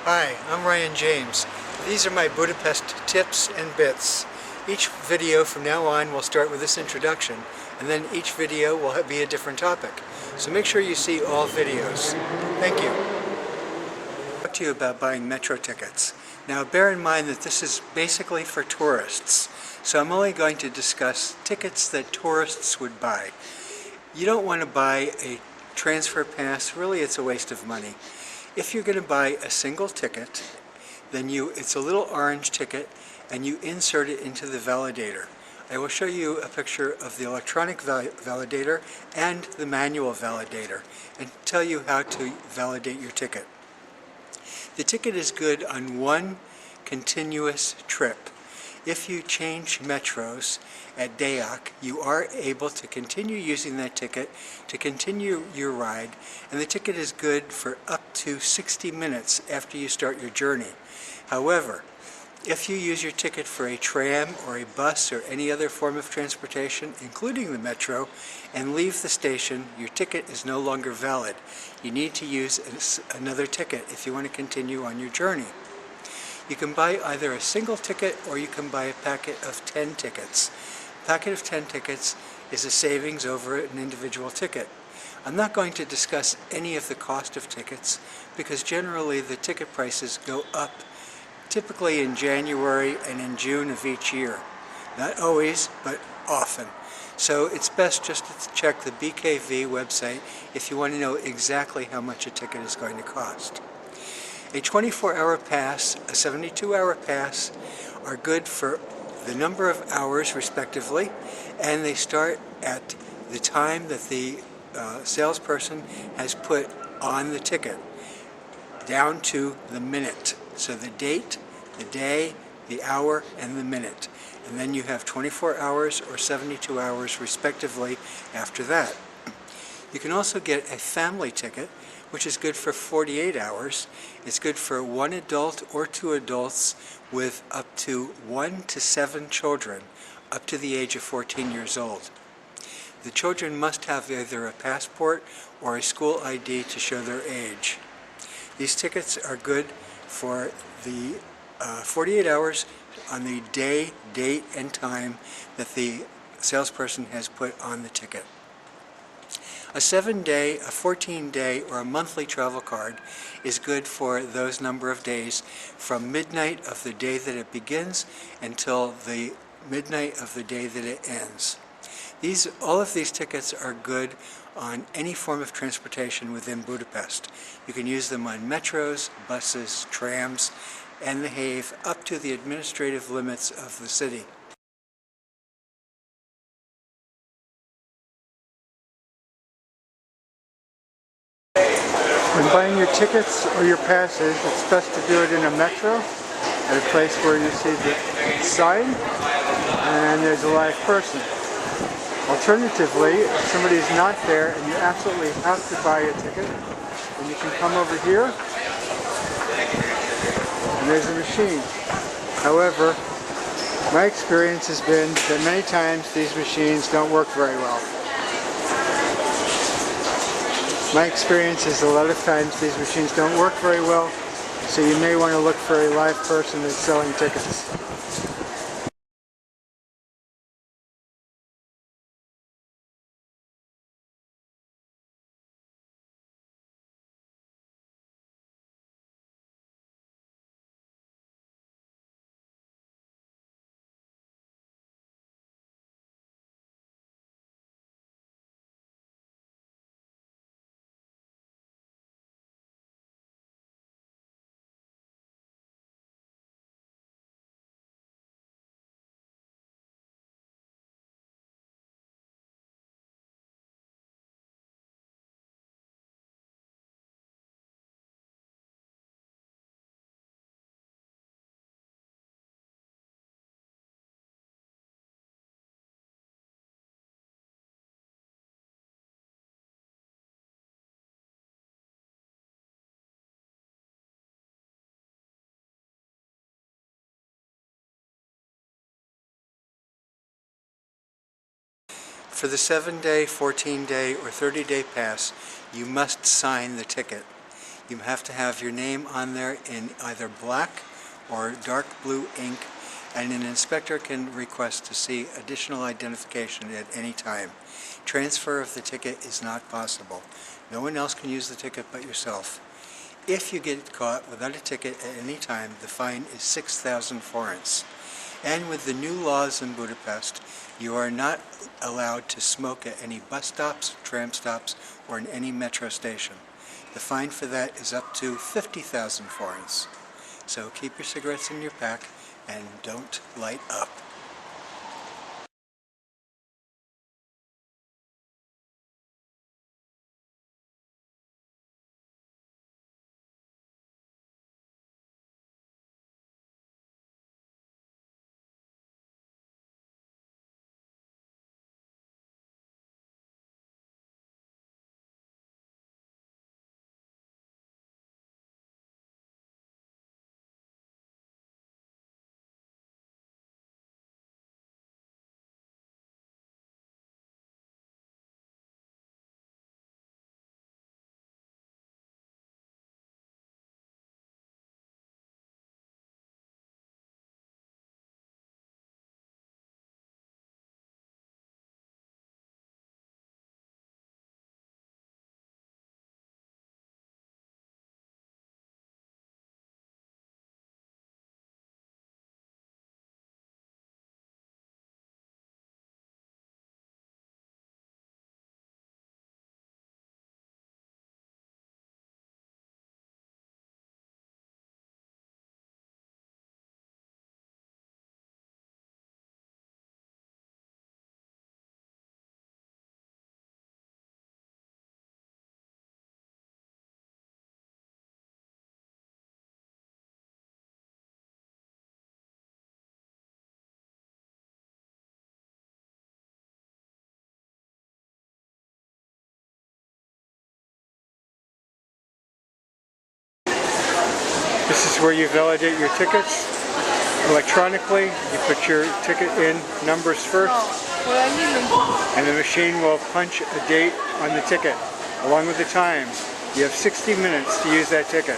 Hi, I'm Ryan James. These are my Budapest tips and bits. Each video from now on will start with this introduction, and then each video will be a different topic. So make sure you see all videos. Thank you. I'll talk to you about buying metro tickets. Now bear in mind that this is basically for tourists, so I'm only going to discuss tickets that tourists would buy. You don't want to buy a transfer pass. Really, it's a waste of money. If you're going to buy a single ticket, then it's a little orange ticket and you insert it into the validator. I will show you a picture of the electronic validator and the manual validator and tell you how to validate your ticket. The ticket is good on one continuous trip. If you change metros at JEGY, you are able to continue using that ticket to continue your ride, and the ticket is good for up to 60 minutes after you start your journey. However, if you use your ticket for a tram or a bus or any other form of transportation, including the metro, and leave the station, your ticket is no longer valid. You need to use another ticket if you want to continue on your journey. You can buy either a single ticket or you can buy a packet of 10 tickets. A packet of 10 tickets is a savings over an individual ticket. I'm not going to discuss any of the cost of tickets because generally the ticket prices go up typically in January and in June of each year. Not always, but often. So it's best just to check the BKV website if you want to know exactly how much a ticket is going to cost. A 24-hour pass, a 72-hour pass are good for the number of hours respectively, and they start at the time that the salesperson has put on the ticket, down to the minute. So the date, the day, the hour, and the minute. And then you have 24 hours or 72 hours respectively after that. You can also get a family ticket, which is good for 48 hours. It's good for one adult or two adults with up to 1 to 7 children, up to the age of 14 years old. The children must have either a passport or a school ID to show their age. These tickets are good for the 48 hours on the day, date, and time that the salesperson has put on the ticket. A 7-day, a 14-day, or a monthly travel card is good for those number of days from midnight of the day that it begins until the midnight of the day that it ends. All of these tickets are good on any form of transportation within Budapest. You can use them on metros, buses, trams, and the Have up to the administrative limits of the city. When buying your tickets or your passes, it's best to do it in a metro, at a place where you see the sign and there's a live person. Alternatively, if somebody is not there and you absolutely have to buy a ticket, then you can come over here and there's a machine. However, my experience has been that many times these machines don't work very well. My experience is a lot of times these machines don't work very well, so you may want to look for a live person that's selling tickets. For the 7-day, 14-day, or 30-day pass, you must sign the ticket. You have to have your name on there in either black or dark blue ink, and an inspector can request to see additional identification at any time. Transfer of the ticket is not possible. No one else can use the ticket but yourself. If you get caught without a ticket at any time, the fine is 6,000 forints. And with the new laws in Budapest, you are not allowed to smoke at any bus stops, tram stops, or in any metro station. The fine for that is up to 50,000 forints. So keep your cigarettes in your pack and don't light up. This is where you validate your tickets electronically. You put your ticket in numbers first, and the machine will punch a date on the ticket along with the time. You have 60 minutes to use that ticket.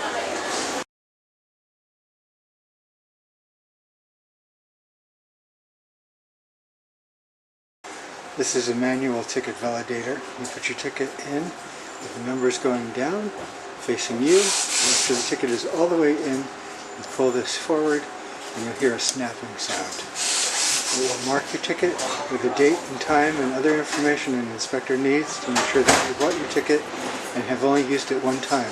This is a manual ticket validator. You put your ticket in with the numbers going down, facing you. After the ticket is all the way in, you pull this forward and you'll hear a snapping sound. It will mark your ticket with the date and time and other information an inspector needs to make sure that you bought your ticket and have only used it one time.